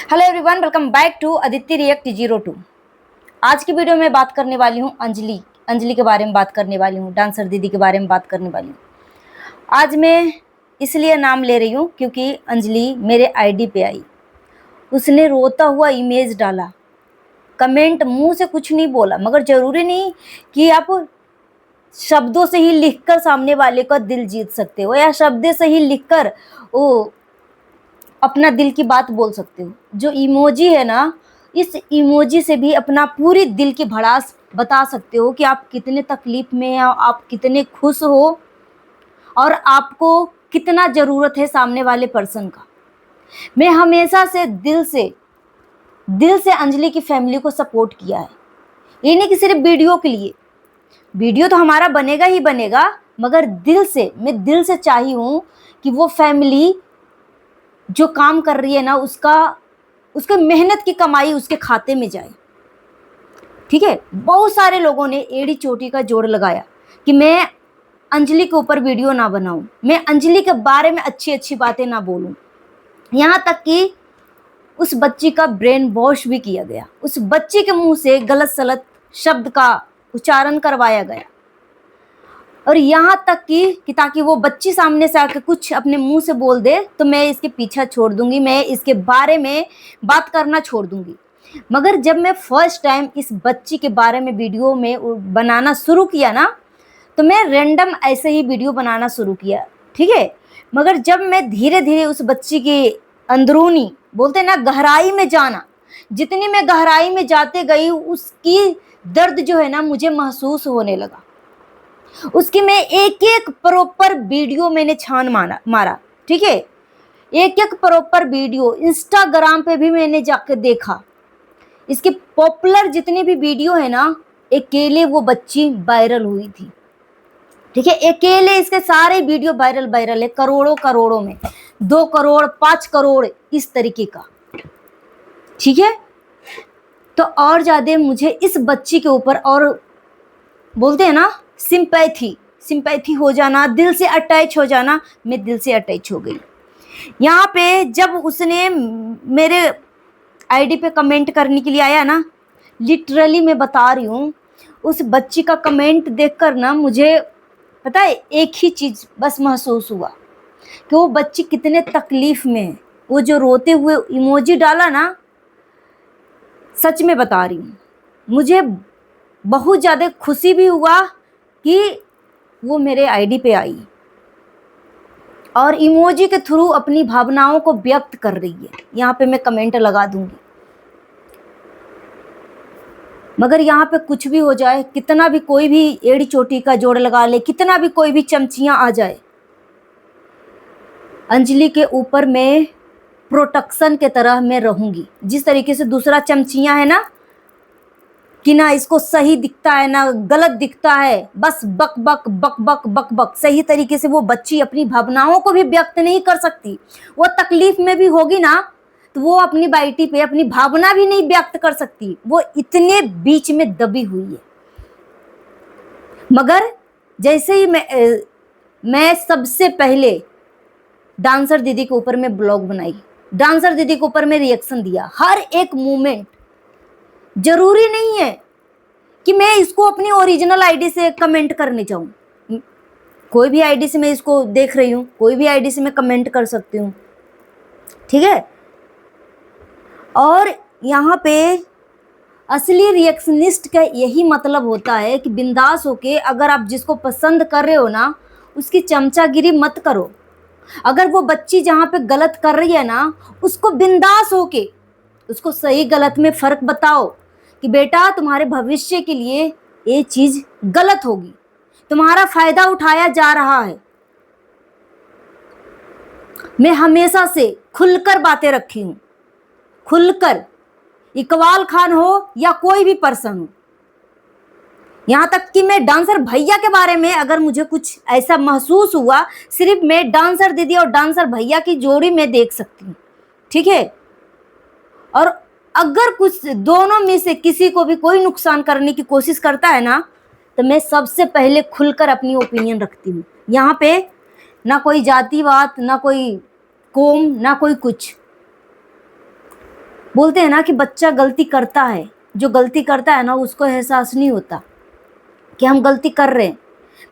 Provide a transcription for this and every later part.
Hello everyone, welcome back to Aditi React 02। आज की video में बात करने वाली हूँ अंजलि के बारे में बात करने वाली हूँ, डांसर दीदी के बारे में बात करने वाली हूँ। आज मैं इसलिए नाम ले रही हूँ क्योंकि अंजलि मेरे आईडी पे आई। उसने रोता हुआ इमेज डाला, कमेंट, मुंह से कुछ नहीं बोला, मगर जरूरी नहीं कि आप शब्दों से ही लिखकर सामने वाले का दिल जीत सकते हो या शब्द से ही लिखकर वो अपना दिल की बात बोल सकते हो। जो इमोजी है ना, इस इमोजी से भी अपना पूरी दिल की भड़ास बता सकते हो कि आप कितने तकलीफ में हैं, आप कितने खुश हो और आपको कितना ज़रूरत है सामने वाले पर्सन का। मैं हमेशा से दिल से अंजलि की फैमिली को सपोर्ट किया है। ये नहीं कि सिर्फ वीडियो के लिए, वीडियो तो हमारा बनेगा ही बनेगा, मगर मैं दिल से चाही हूँ कि वो फैमिली जो काम कर रही है ना, उसके मेहनत की कमाई उसके खाते में जाए। ठीक है, बहुत सारे लोगों ने एड़ी चोटी का जोड़ लगाया कि मैं अंजलि के ऊपर वीडियो ना बनाऊं, मैं अंजलि के बारे में अच्छी अच्छी बातें ना बोलूं। यहाँ तक कि उस बच्ची का ब्रेन वॉश भी किया गया, उस बच्ची के मुंह से गलत सलत शब्द का उच्चारण करवाया गया। और यहाँ तक कि ताकि वो बच्ची सामने से आकर कुछ अपने मुंह से बोल दे तो मैं इसके पीछा छोड़ दूंगी, मैं इसके बारे में बात करना छोड़ दूंगी। मगर जब मैं फर्स्ट टाइम इस बच्ची के बारे में वीडियो में बनाना शुरू किया ना, तो मैं रैंडम ऐसे ही वीडियो बनाना शुरू किया। ठीक है, मगर जब मैं धीरे धीरे उस बच्ची की अंदरूनी, बोलते ना, गहराई में जाना, जितनी मैं गहराई में जाते गई उसकी दर्द जो है ना मुझे महसूस होने लगा। उसकी मैं एक एक प्रॉपर वीडियो मैंने छान मारा। ठीक है, एक एक प्रॉपर वीडियो इंस्टाग्राम पे भी मैंने जाकर देखा। इसके पॉपुलर जितनी भी वीडियो है ना, अकेले वो बच्ची वायरल हुई थी। ठीक है, अकेले इसके सारे वीडियो वायरल है, करोड़ों में, 2 करोड़ 5 करोड़ इस तरीके का। ठीक है, तो और ज्यादा मुझे इस बच्ची के ऊपर, और बोलते हैं ना, सिंपैथी हो जाना, दिल से अटैच हो जाना, मैं दिल से अटैच हो गई। यहाँ पे जब उसने मेरे आईडी पे कमेंट करने के लिए आया ना, लिटरली मैं बता रही हूँ, उस बच्ची का कमेंट देखकर ना मुझे पता है एक ही चीज बस महसूस हुआ कि वो बच्ची कितने तकलीफ में है। वो जो रोते हुए इमोजी डाला ना, सच में बता रही हूँ, मुझे बहुत ज़्यादा खुशी भी हुआ कि वो मेरे आईडी पे आई और इमोजी के थ्रू अपनी भावनाओं को व्यक्त कर रही है। यहाँ पे मैं कमेंट लगा दूंगी, मगर यहाँ पे कुछ भी हो जाए, कितना भी कोई भी एड़ी चोटी का जोड़ लगा ले, कितना भी कोई भी चमचियाँ आ जाए, अंजलि के ऊपर मैं प्रोटेक्शन के तरह मैं रहूंगी। जिस तरीके से दूसरा चमचियाँ है ना कि ना इसको सही दिखता है ना गलत दिखता है, बस बक बक बक बक बक बक, सही तरीके से वो बच्ची अपनी भावनाओं को भी व्यक्त नहीं कर सकती। वो तकलीफ में भी होगी ना तो वो अपनी बाइटी पे अपनी भावना भी नहीं व्यक्त कर सकती, वो इतने बीच में दबी हुई है। मगर जैसे ही मैं सबसे पहले डांसर दीदी के ऊपर मैं ब्लॉग बनाई, डांसर दीदी के ऊपर मैं रिएक्शन दिया, हर एक मूवमेंट, जरूरी नहीं है कि मैं इसको अपनी ओरिजिनल आईडी से कमेंट करने जाऊं। कोई भी आईडी से मैं इसको देख रही हूं, कोई भी आईडी से मैं कमेंट कर सकती हूं। ठीक है, और यहाँ पे असली रिएक्शनिस्ट का यही मतलब होता है कि बिंदास होके, अगर आप जिसको पसंद कर रहे हो ना उसकी चमचागिरी मत करो। अगर वो बच्ची जहाँ पे गलत कर रही है ना, उसको बिंदास होके उसको सही गलत में फर्क बताओ कि बेटा तुम्हारे भविष्य के लिए ये चीज गलत होगी, तुम्हारा फायदा उठाया जा रहा है। मैं हमेशा से खुलकर बातें रखी हूं, खुलकर, इकबाल खान हो या कोई भी पर्सन हो। यहाँ तक कि मैं डांसर भैया के बारे में अगर मुझे कुछ ऐसा महसूस हुआ, सिर्फ मैं डांसर दीदी और डांसर भैया की जोड़ी में देख सकती हूँ। ठीक है, और अगर कुछ दोनों में से किसी को भी कोई नुकसान करने की कोशिश करता है ना, तो मैं सबसे पहले खुलकर अपनी ओपिनियन रखती हूँ। यहाँ पे ना कोई जातिवाद, ना कोई कौम, ना कोई कुछ। बोलते हैं ना कि बच्चा गलती करता है, जो गलती करता है ना उसको एहसास नहीं होता कि हम गलती कर रहे हैं,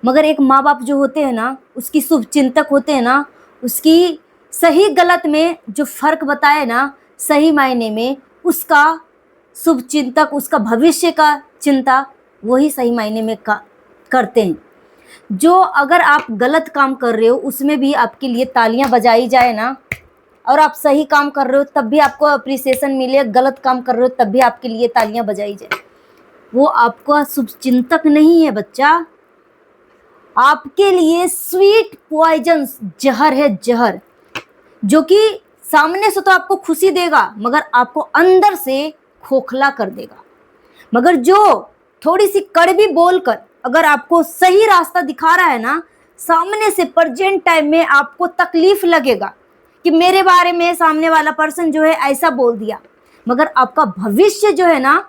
मगर एक माँ बाप जो होते हैं ना, उसकी शुभ चिंतक होते हैं ना, उसकी सही गलत में जो फर्क बताए ना, सही मायने में उसका शुभ चिंतक, उसका भविष्य का चिंता वही सही मायने में करते हैं। जो अगर आप गलत काम कर रहे हो उसमें भी आपके लिए तालियां बजाई जाए ना, और आप सही काम कर रहे हो तब भी आपको अप्रिसिएशन मिले, गलत काम कर रहे हो तब भी आपके लिए तालियां बजाई जाए, वो आपका शुभ चिंतक नहीं है बच्चा, आपके लिए स्वीट पॉइजन, जहर है, जहर, जो कि सामने से तो आपको खुशी देगा मगर आपको अंदर से खोखला कर देगा। मगर जो थोड़ी सी कड़वी बोलकर अगर आपको सही रास्ता दिखा रहा है ना, सामने से प्रेजेंट टाइम में आपको तकलीफ लगेगा कि मेरे बारे में सामने वाला पर्सन जो है ऐसा बोल दिया, मगर आपका भविष्य जो है ना,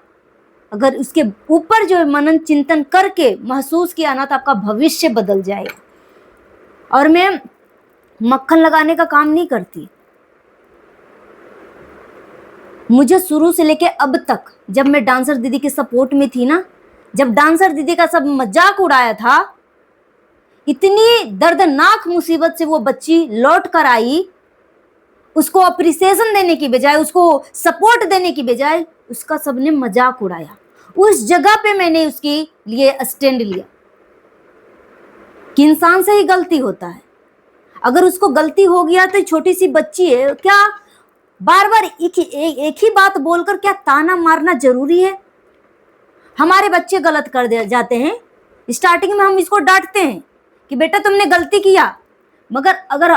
अगर उसके ऊपर जो है मनन चिंतन करके महसूस किया ना, तो आपका भविष्य बदल जाएगा। और मैं मक्खन लगाने का काम नहीं करती, मुझे शुरू से लेके अब तक, जब मैं डांसर दीदी के सपोर्ट में थी ना, जब डांसर दीदी का सब मजाक उड़ाया था, इतनी दर्दनाक मुसीबत से वो बच्ची लौट कर आई, उसको अप्रिसिएशन देने की बजाय, उसको सपोर्ट देने की बजाय उसका सबने मजाक उड़ाया। उस जगह पे मैंने उसके लिए स्टैंड लिया कि इंसान से ही गलती होता है, अगर उसको गलती हो गया तो छोटी सी बच्ची है, क्या बार बार एक ही बात बोलकर क्या ताना मारना जरूरी है? हमारे बच्चे गलत कर दे जाते हैं, स्टार्टिंग में हम इसको डांटते हैं कि बेटा तुमने गलती किया, मगर अगर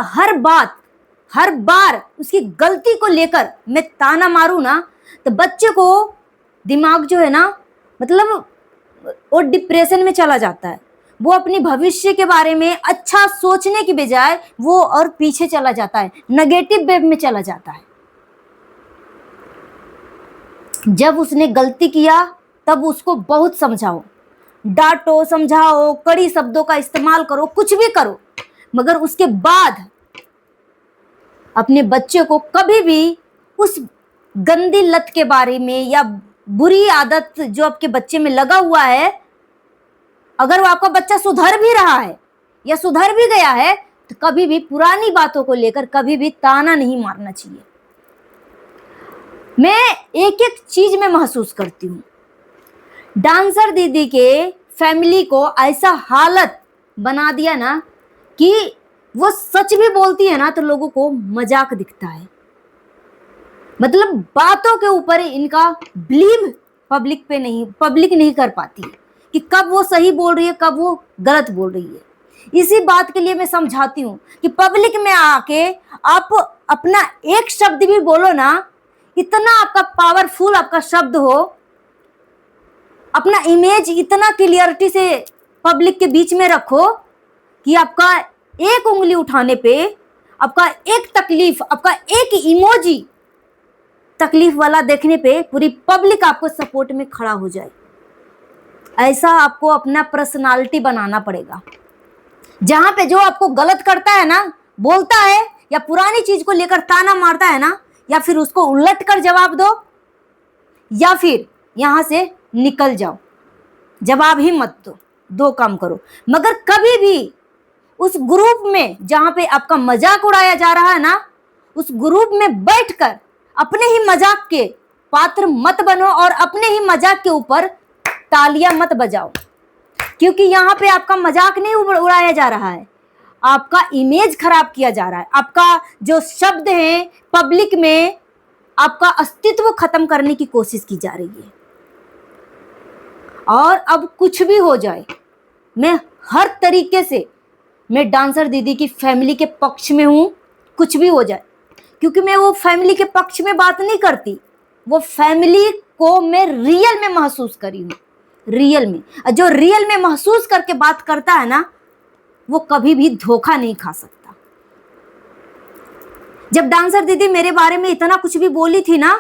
हर बार उसकी गलती को लेकर मैं ताना मारूं ना, तो बच्चे को दिमाग जो है ना, मतलब वो डिप्रेशन में चला जाता है, वो अपनी भविष्य के बारे में अच्छा सोचने की बजाय वो और पीछे चला जाता है, नेगेटिव वेव में चला जाता है। जब उसने गलती किया तब उसको बहुत समझाओ, डांटो, समझाओ, कड़ी शब्दों का इस्तेमाल करो, कुछ भी करो, मगर उसके बाद अपने बच्चे को कभी भी उस गंदी लत के बारे में या बुरी आदत जो आपके बच्चे में लगा हुआ है, अगर वो आपका बच्चा सुधर भी रहा है या सुधर भी गया है, तो कभी भी पुरानी बातों को लेकर कभी भी ताना नहीं मारना चाहिए। मैं एक एक चीज में महसूस करती हूँ, डांसर दीदी के फैमिली को ऐसा हालत बना दिया ना कि वो सच भी बोलती है ना तो लोगों को मजाक दिखता है, मतलब बातों के ऊपर इनका बिलीव पब्लिक नहीं कर पाती कि कब वो सही बोल रही है, कब वो गलत बोल रही है। इसी बात के लिए मैं समझाती हूँ कि पब्लिक में आके आप अपना एक शब्द भी बोलो ना, इतना आपका पावरफुल आपका शब्द हो, अपना इमेज इतना क्लियरिटी से पब्लिक के बीच में रखो कि आपका एक उंगली उठाने पे, आपका एक तकलीफ, आपका एक इमोजी तकलीफ वाला देखने पे पूरी पब्लिक आपको सपोर्ट में खड़ा हो जाए। ऐसा आपको अपना पर्सनालिटी बनाना पड़ेगा। जहां पे जो आपको गलत करता है ना, बोलता है या पुरानी चीज को लेकर ताना मारता है ना, या फिर उसको उलट कर जवाब दो या फिर यहां से निकल जाओ, जवाब ही मत दो, दो काम करो। मगर कभी भी उस ग्रुप में जहां पे आपका मजाक उड़ाया जा रहा है ना, उस ग्रुप में बैठकर अपने ही मजाक के पात्र मत बनो और अपने ही मजाक के ऊपर तालियां मत बजाओ, क्योंकि यहाँ पे आपका मजाक नहीं उड़ाया जा रहा है, आपका इमेज खराब किया जा रहा है, आपका जो शब्द है पब्लिक में आपका अस्तित्व खत्म करने की कोशिश की जा रही है। और अब कुछ भी हो जाए, मैं हर तरीके से मैं डांसर दीदी की फैमिली के पक्ष में हूं, कुछ भी हो जाए, क्योंकि मैं वो फैमिली के पक्ष में बात नहीं करती, वो फैमिली को मैं रियल में महसूस करी हूं, रियल में। जो रियल में महसूस करके बात करता है ना, वो कभी भी धोखा नहीं खा सकता। जब डांसर दीदी मेरे बारे में इतना कुछ भी बोली थी ना,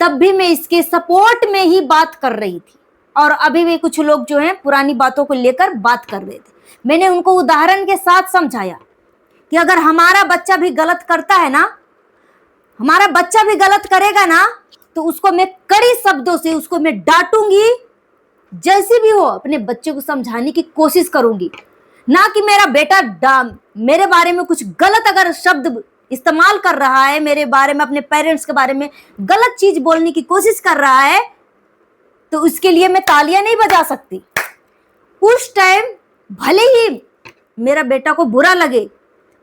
तब भी मैं इसके सपोर्ट में ही बात कर रही थी, और अभी भी कुछ लोग जो हैं पुरानी बातों को लेकर बात कर रहे थे। मैंने उनको उदाहरण के साथ समझाया कि अगर हमारा बच्चा भी गलत करता है ना, हमारा बच्चा भी गलत करेगा ना तो उसको मैं कड़ी शब्दों से उसको मैं डांटूंगी, जैसे भी हो अपने बच्चे को समझाने की कोशिश करूंगी। ना कि मेरा बेटा मेरे बारे में कुछ गलत अगर शब्द इस्तेमाल कर रहा है, मेरे बारे में, अपने पेरेंट्स के बारे में गलत चीज बोलने की कोशिश कर रहा है, तो उसके लिए मैं तालियां नहीं बजा सकती। उस टाइम भले ही मेरा बेटा को बुरा लगे,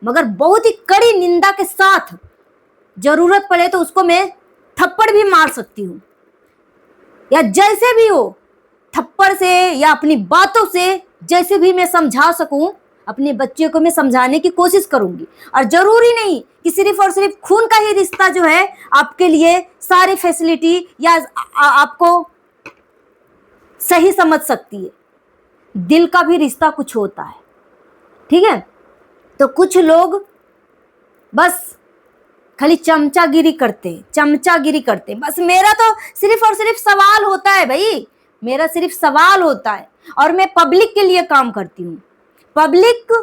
मगर बहुत ही कड़ी निंदा के साथ जरूरत पड़े तो उसको मैं थप्पड़ भी मार सकती हूँ, या जैसे भी हो थप्पड़ से या अपनी बातों से जैसे भी मैं समझा सकूं, अपने बच्चे को मैं समझाने की कोशिश करूंगी। और जरूरी नहीं कि सिर्फ और सिर्फ खून का ही रिश्ता जो है आपके लिए सारी फैसिलिटी या आपको सही समझ सकती है, दिल का भी रिश्ता कुछ होता है, ठीक है। तो कुछ लोग बस खाली चमचागिरी करते हैं। बस मेरा तो सिर्फ और सिर्फ सवाल होता है भाई, मेरा सिर्फ सवाल होता है, और मैं पब्लिक के लिए काम करती हूँ। पब्लिक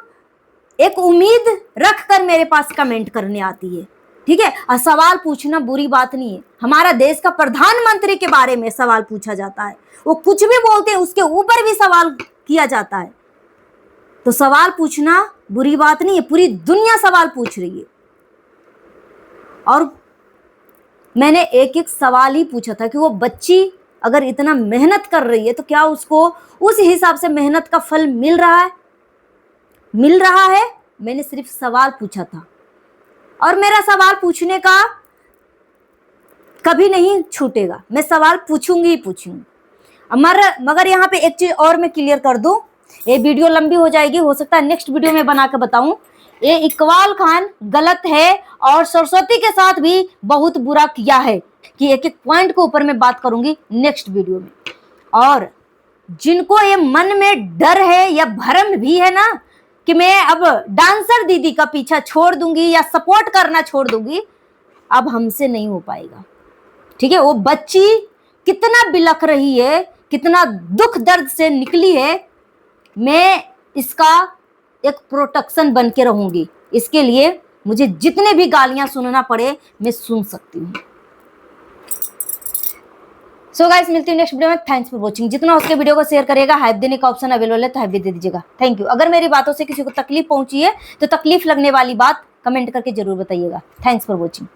एक उम्मीद रखकर मेरे पास कमेंट करने आती है, ठीक है। और सवाल पूछना बुरी बात नहीं है। हमारा देश का प्रधानमंत्री के बारे में सवाल पूछा जाता है, वो कुछ भी बोलते हैं उसके ऊपर भी सवाल किया जाता है, तो सवाल पूछना बुरी बात नहीं है। पूरी दुनिया सवाल पूछ रही है, और मैंने एक एक सवाल ही पूछा था कि वो बच्ची अगर इतना मेहनत कर रही है तो क्या उसको उस हिसाब से मेहनत का फल मिल रहा है। मैंने सिर्फ सवाल पूछा था, और मेरा सवाल पूछने का कभी नहीं छूटेगा, मैं सवाल पूछूंगी ही पूछूंगी। मगर यहाँ पे एक चीज और मैं क्लियर कर दूं, ये वीडियो लंबी हो जाएगी, हो सकता है नेक्स्ट वीडियो में बना के बताऊं। ये इकबाल खान गलत है और सरस्वती के साथ भी बहुत बुरा किया है, कि एक एक पॉइंट के ऊपर मैं बात करूंगी नेक्स्ट वीडियो में। और जिनको ये मन में डर है या भ्रम भी है ना कि मैं अब डांसर दीदी का पीछा छोड़ दूंगी या सपोर्ट करना छोड़ दूंगी, अब हमसे नहीं हो पाएगा, ठीक है। वो बच्ची कितना बिलख रही है, कितना दुख दर्द से निकली है, मैं इसका एक प्रोटेक्शन बन के रहूंगी। इसके लिए मुझे जितने भी गालियां सुनना पड़े मैं सुन सकती हूँ। सो गाइस, मिलती हूँ नेक्स्ट वीडियो में। Thanks for watching. जितना उसके वीडियो को शेयर करेगा, हाइप देने का ऑप्शन अवेलेबल है तो हाइप भी दे दीजिएगा। Thank you. अगर मेरी बातों से किसी को तकलीफ पहुंची है तो तकलीफ लगने वाली बात कमेंट करके जरूर बताइएगा। Thanks for watching.